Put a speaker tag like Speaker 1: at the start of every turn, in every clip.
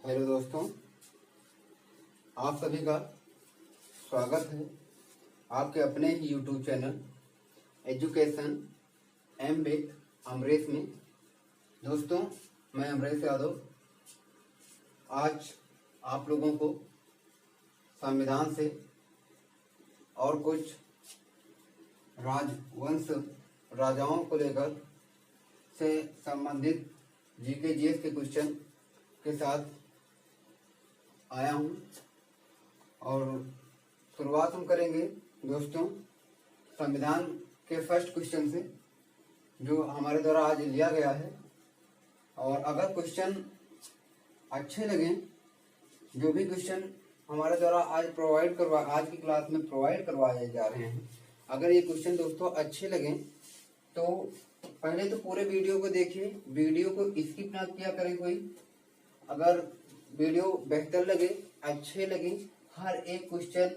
Speaker 1: Hello दोस्तों, आप सभी का स्वागत है आपके अपने ही YouTube channel education M with Amresh में। दोस्तों, मैं अमरेश यादव आज आप लोगों को संविधान से और कुछ राजवंश राजाओं को लेकर से संबंधित जीके जीएस के क्वेश्चन के साथ आया हूं और शुरुआत हम करेंगे दोस्तों संविधान के फर्स्ट क्वेश्चन से, जो हमारे द्वारा आज लिया गया है। और अगर क्वेश्चन अच्छे लगे, जो भी क्वेश्चन हमारे द्वारा आज की क्लास में प्रोवाइड करवाए जा रहे हैं, अगर ये क्वेश्चन दोस्तों अच्छे लगे तो पहले तो पूरे वीडियो को देखिए, वीडियो को स्किप ना किया करें कोई। अगर वीडियो बेहतर लगे, अच्छे लगे, हर एक क्वेश्चन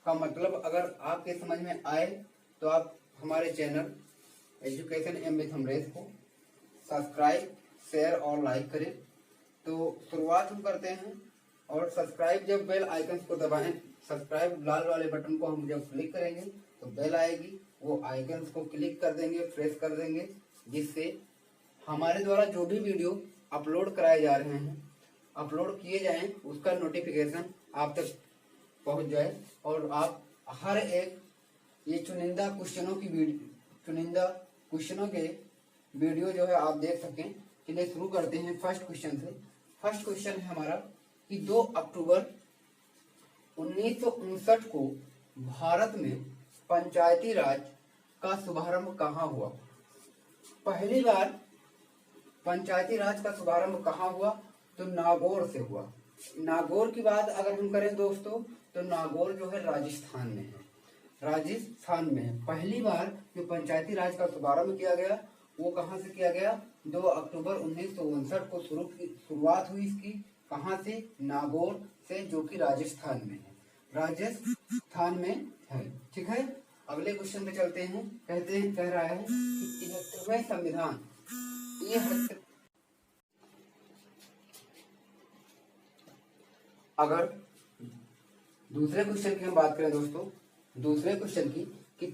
Speaker 1: का मतलब अगर आपके समझ में आए तो आप हमारे channel education M with Amresh को सब्सक्राइब, शेयर और लाइक करें। तो शुरुआत हम करते हैं। और सब्सक्राइब, जब बेल आइकन को दबाएं, सब्सक्राइब लाल वाले बटन को हम जब क्लिक करेंगे तो बेल आएगी, वो आइकन को क्लिक कर देंगे, प्रेस कर देंगे, जिससे हमारे द्वारा जो भी वीडियो अपलोड कराए जा रहे हैं, अपलोड किए जाएं, उसका नोटिफिकेशन आप तक पहुंच जाए और आप हर एक ये चुनिंदा क्वेश्चनों के वीडियो जो है आप देख सकें। चलिए शुरू करते हैं फर्स्ट क्वेश्चन से। फर्स्ट क्वेश्चन है हमारा कि 2 अक्टूबर 1959 को भारत में पंचायती राज का शुभारंभ कहाँ हुआ? पहली बार पंचायती राज का शुभारंभ कहाँ हुआ? तो नागौर से हुआ। नागौर की बात अगर हम करें दोस्तों, तो नागौर जो है राजस्थान में है। राजस्थान में है। पहली बार जो पंचायती राज का शुभारंभ किया गया वो कहाँ से किया गया? 2 अक्टूबर 1959 को शुरुआत हुई इसकी। कहाँ से? नागौर से, जो कि राजस्थान में है। राजस्थान में है, ठीक है। अगले क्वेश्चन पे चलते हैं। कह रहा है कि 73वें संविधान अगर दूसरे क्वेश्चन की हम बात करें दोस्तों, दूसरे क्वेश्चन की कि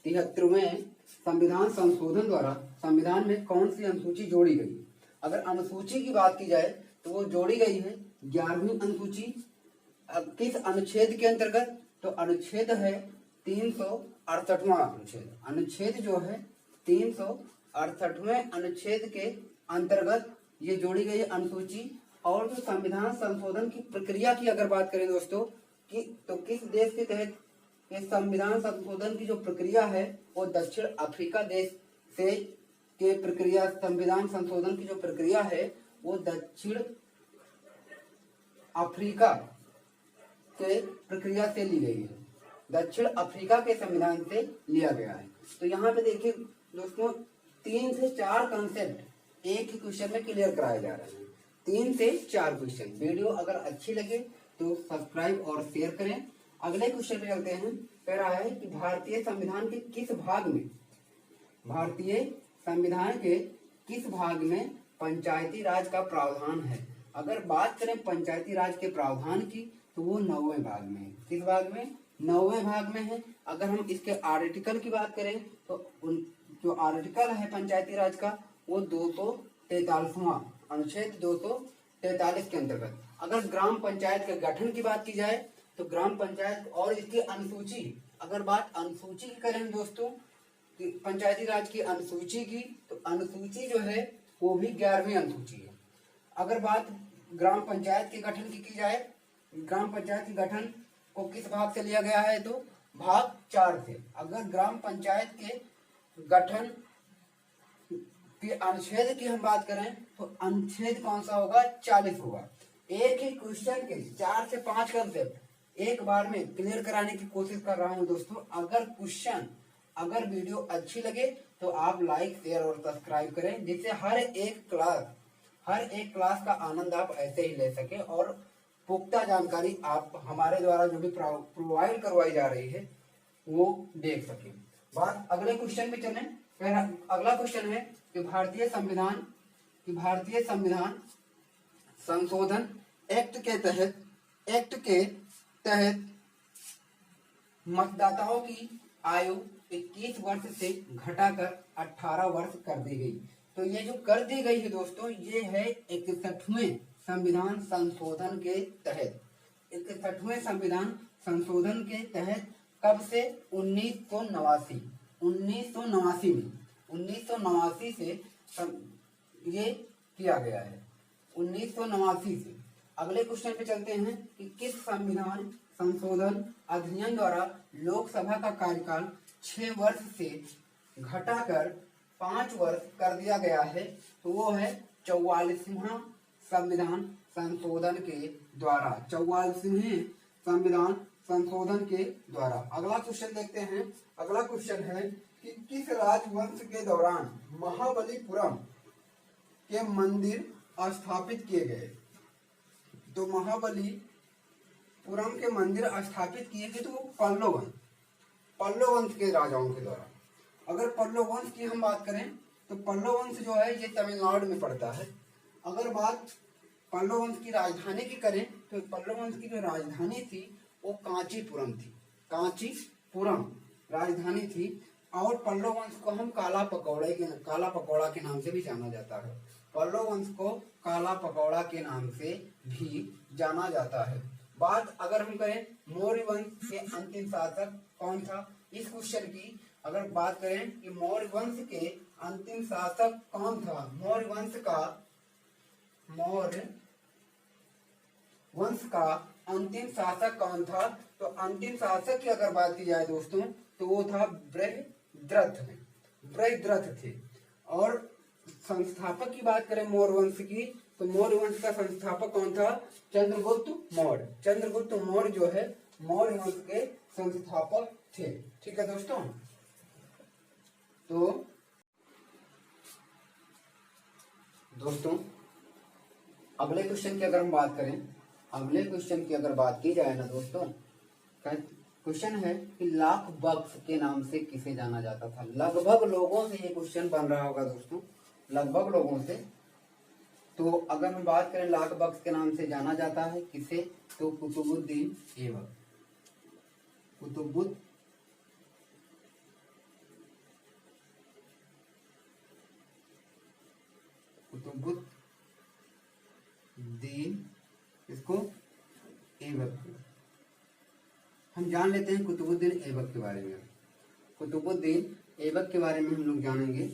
Speaker 1: 73वें संविधान संशोधन द्वारा संविधान में कौन सी अनुसूची जोड़ी गई? अगर अनुसूची की बात की जाए तो वो जोड़ी गई है 11वीं अनुसूची। किस अनुच्छेद के अंतर्गत? तो अनुच्छेद है 368वां अनुच्छेद। अनुच्छेद जो है 368वें अनुच्छेद के अंतर्गत ये जोड़ी गई अनुसूची। और जो संविधान संशोधन की प्रक्रिया की अगर बात करें दोस्तों तो किस देश के तहत ये संविधान संशोधन की जो प्रक्रिया है वो दक्षिण अफ्रीका देश से के प्रक्रिया, संविधान संशोधन की जो प्रक्रिया है वो दक्षिण अफ्रीका के प्रक्रिया से ली गई है। दक्षिण अफ्रीका के संविधान से लिया गया है। तो यहाँ पे देखिए दोस्तों 3 से 4 कॉन्सेप्ट एक ही क्वेश्चन में क्लियर कराए जा रहे हैं। 3 से 4 क्वेश्चन। वीडियो अगर अच्छी लगे तो सब्सक्राइब और शेयर करें। अगले क्वेश्चन पे चलते हैं। कह रहा है कि भारतीय संविधान के किस भाग में पंचायती राज का प्रावधान है? अगर बात करें पंचायती राज के प्रावधान की तो वो 9वें भाग में है। किस भाग में? 9वें भाग में है। अगर हम इसके आर्टिकल की बात करें तो जो आर्टिकल है पंचायती राज का वो 243वां अनुच्छेद 243 के अंतर्गत। अगर ग्राम पंचायत के गठन की बात की जाए तो ग्राम पंचायत और इसकी अनुसूची, अगर बात अनुसूची की करें दोस्तों पंचायती राज की अनुसूची की, तो अनुसूची जो है वो भी 11वीं अनुसूची है। अगर बात ग्राम पंचायत के गठन की जाए, ग्राम पंचायत के गठन को किस भाग से लिया गया है? तो भाग 4 से। अगर ग्राम पंचायत के गठन के अनुच्छेद की हम बात करें तो अनुच्छेद कौन सा होगा? 40 होगा। एक ही क्वेश्चन के 4 से 5 कंसेप्ट एक बार में क्लियर कराने की कोशिश कर रहा हूं दोस्तों। अगर वीडियो अच्छी लगे तो आप लाइक, शेयर और सब्सक्राइब करें, जिससे हर एक क्लास का आनंद आप ऐसे ही ले सके और पुख्ता जानकारी आप हमारे द्वारा जो भी प्रोवाइड करवाई जा रही है वो देख सके। बात अगले क्वेश्चन पे चलें। फिर अगला क्वेश्चन है कि भारतीय संविधान संशोधन एक्ट के तहत मतदाताओं की आयु 21 वर्ष से घटाकर 18 वर्ष कर दी गई। तो ये जो कर दी गई है दोस्तों, ये है 61वें संविधान संशोधन के तहत। 61वें संविधान संशोधन के तहत कब से? 1989 से ये किया गया है, 1989 से। अगले क्वेश्चन पे चलते हैं कि किस संविधान संशोधन अधिनियम द्वारा लोकसभा का कार्यकाल 6 वर्ष से घटाकर 5 वर्ष कर दिया गया है? तो वो है 44वां संविधान संशोधन के द्वारा, 44वें संविधान संशोधन के द्वारा। अगला क्वेश्चन देखते हैं। अगला क्वेश्चन है कि किस राजवंश के दौरान महाबलीपुरम के मंदिर स्थापित किए गए? तो महाबलीपुरम के मंदिर स्थापित किए गए तो वो पल्लव वंश के राजाओं के द्वारा। अगर पल्लव वंश की हम बात करें तो पल्लव वंश जो है ये तमिलनाडु में पड़ता है। अगर बात पल्लव वंश की राजधानी की करें तो पल्लव वंश की जो राजधानी थी वो कांचीपुरम थी, कांचीपुरम राजधानी थी। और पल्लव वंश को हम काला पकौड़ा के नाम से भी जाना जाता है। पल्लव वंश को काला पकौड़ा के नाम से भी जाना जाता है। बात अगर हम करें मौर्य वंश के अंतिम शासक कौन था, इस क्वेश्चन की अगर बात करें कि मौर्य वंश के अंतिम शासक कौन था, मौर्य वंश का अंतिम शासक कौन था? तो अंतिम शासक की अगर बात की जाए दोस्तों तो वो था बृहद्रथ थे। और संस्थापक की बात करें मौर्य वंश की तो मौर्य वंश का संस्थापक कौन था? चंद्रगुप्त मौर्य जो है मौर्य वंश के संस्थापक थे। ठीक है दोस्तों। तो दोस्तों अगले क्वेश्चन की अगर हम बात करें, अगले क्वेश्चन की अगर बात की जाए ना दोस्तों, क्वेश्चन है कि लाख बक्स के नाम से किसे जाना जाता था? लगभग लोगों से ये क्वेश्चन बन रहा होगा दोस्तों, लगभग लोगों से। तो अगर हम बात करें लाख बक्स के नाम से जाना जाता है किसे? तो कुतुबुद्दीन ऐबक, कुतुबुद्दीन इसको ऐबक। हम जान लेते हैं कुतुबुद्दीन ऐबक के बारे में। कुतुबुद्दीन ऐबक के बारे में हम लोग जानेंगे।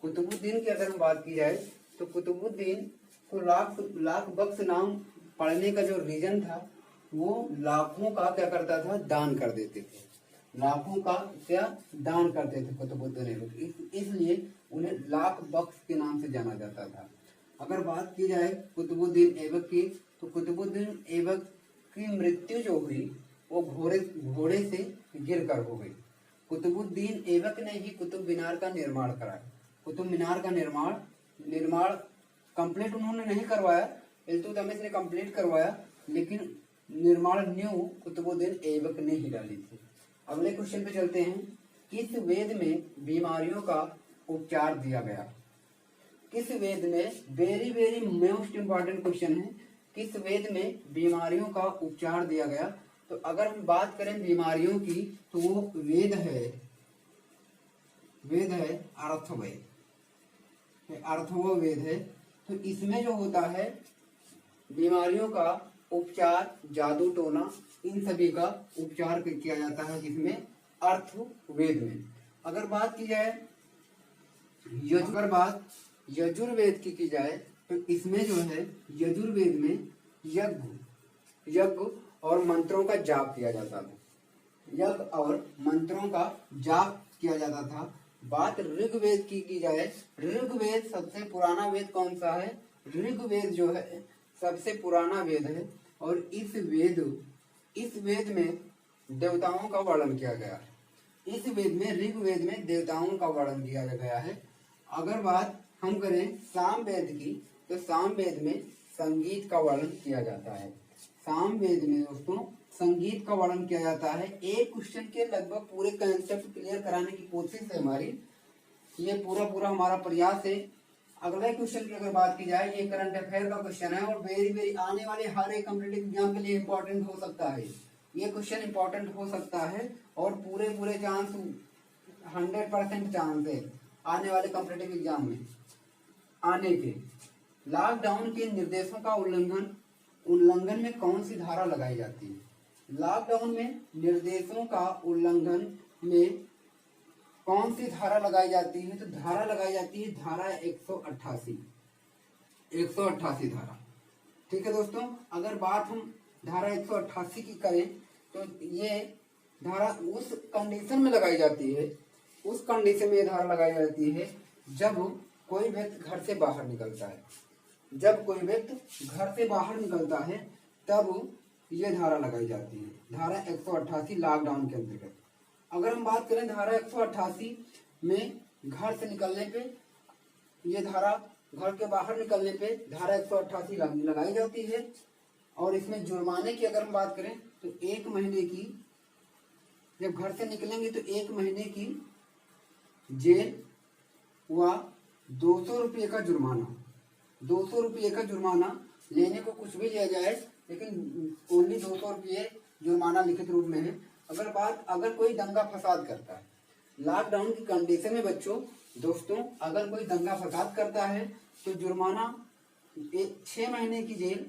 Speaker 1: कुतुबुद्दीन की अगर हम बात की जाए तो कुतुबुद्दीन को लाख बक्स नाम पढ़ने का जो रीजन था वो लाखों का क्या करता था? दान कर देते थे। लाखों का क्या दान करते थे कुतुबुद्दीन ऐबक, इसलिए उन्हें लाख बक्स के नाम से जाना जाता था। अगर बात की जाए कुतुबुद्दीन ऐबक की तो कुतुबुद्दीन ऐबक की मृत्यु जो हुई वो घोड़े से गिरकर हो गई। कुतुबुद्दीन ऐबक ने ही कुतुब मीनार का निर्माण कराया। कुतुब मीनार का निर्माण कंप्लीट उन्होंने नहीं करवाया, इल्तुतमिश ने कंप्लीट करवाया, लेकिन निर्माण न्यू कुतुबुद्दीन ऐबक ने ही डाली थी। अगले क्वेश्चन पे चलते हैं। किस वेद में बीमारियों का उपचार दिया गया? किस वेद में, वेरी मोस्ट इंपॉर्टेंट क्वेश्चन है, किस वेद में बीमारियों का उपचार दिया गया? तो अगर हम बात करें बीमारियों की तो वो वेद है अर्थववेद है। तो इसमें जो होता है बीमारियों का उपचार, जादू टोना, इन सभी का उपचार किया जाता है जिसमें अर्थवेद में। अगर बात की जाए यजुर्वेद की जाए तो इसमें जो है यजुर्वेद में यज्ञ और मंत्रों का जाप किया जाता था। यज्ञ और मंत्रों का जाप किया जाता था। बात ऋग्वेद की जाए, ऋग्वेद सबसे पुराना वेद कौन सा है? ऋग्वेद जो है सबसे पुराना वेद है और इस वेद में देवताओं का वर्णन किया गया है। इस वेद में, ऋग्वेद में देवताओं का वर्णन किया गया है। अगर बात हम करें सामवेद की तो सामवेद में संगीत का वर्णन किया जाता है। सामवेद में दोस्तों संगीत का वर्णन किया जाता है। एक क्वेश्चन के लगभग पूरे कंसेप्ट क्लियर कराने की कोशिश है हमारी ये पूरा पूरा हमारा प्रयास है। अगले क्वेश्चन की अगर बात की जाए, ये करंट अफेयर का क्वेश्चन है और वेरी वेरी आने वाले हर एक कॉम्पिटिटिव एग्जाम के लिए इंपॉर्टेंट हो सकता है। ये क्वेश्चन इंपॉर्टेंट हो सकता है और पूरे पूरे चांस 100% चांस है आने वाले कॉम्पिटिटिव एग्जाम में आने के। लॉकडाउन के निर्देशों का उल्लंघन में कौन सी धारा लगाई जाती है? लॉकडाउन में निर्देशों का उल्लंघन में कौन सी धारा लगाई जाती है? तो धारा लगाई जाती है धारा 188 धारा। ठीक है दोस्तों, अगर बात हम धारा 188 की करें तो ये धारा उस कंडीशन में लगाई जाती है, उस कंडीशन में ये धारा लगाई जाती है जब कोई व्यक्ति घर से बाहर निकलता है। जब कोई व्यक्ति घर से बाहर निकलता है तब ये धारा लगाई जाती है, धारा 188 लॉकडाउन के अंतर्गत। अगर हम बात करें धारा 188 में घर से निकलने पे, ये धारा घर के बाहर निकलने पे धारा 188 लगाई जाती है। और इसमें जुर्माने की अगर हम बात करें तो 1 महीने की, जब घर से निकलेंगे तो 1 महीने की जेल व 200 रुपये का जुर्माना। 200 रुपये का जुर्माना, लेने को कुछ भी लिया जाए लेकिन ओनली 200 रुपये जुर्माना लिखित रूप में है। अगर कोई दंगा फसाद करता है लॉकडाउन की कंडीशन में बच्चों दोस्तों, अगर कोई दंगा फसाद करता है तो जुर्माना 6 महीने की जेल,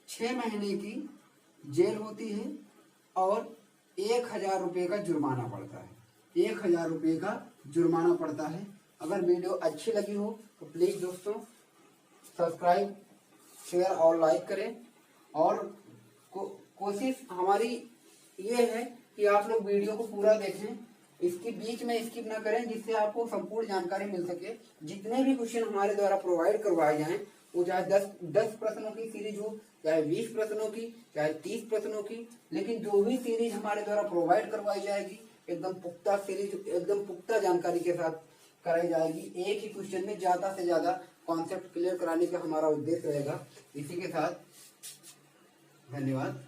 Speaker 1: 6 महीने की जेल होती है और 1000 रुपये का जुर्माना पड़ता है। 1000 रुपये का जुर्माना पड़ता है। अगर वीडियो अच्छी लगी हो तो प्लीज दोस्तों सब्सक्राइब, शेयर और लाइक करें। और कोशिश हमारी ये है कि आप लोग वीडियो को पूरा देखें, इसके बीच में स्किप ना करें, जिससे आपको संपूर्ण जानकारी मिल सके। जितने भी क्वेश्चन हमारे द्वारा प्रोवाइड करवाए जाएं, वो चाहे 10 प्रश्नों की सीरीज हो, चाहे 20 प्रश्नों की, चाहे 30 प्रश्नों की, लेकिन जो भी सीरीज हमारे द्वारा प्रोवाइड करवाई जाएगी एकदम पुख्ता सीरीज, एकदम पुख्ता जानकारी के साथ कराई जाएगी। एक ही क्वेश्चन में ज्यादा से ज्यादा कॉन्सेप्ट क्लियर कराने का हमारा उद्देश्य रहेगा। इसी के साथ धन्यवाद।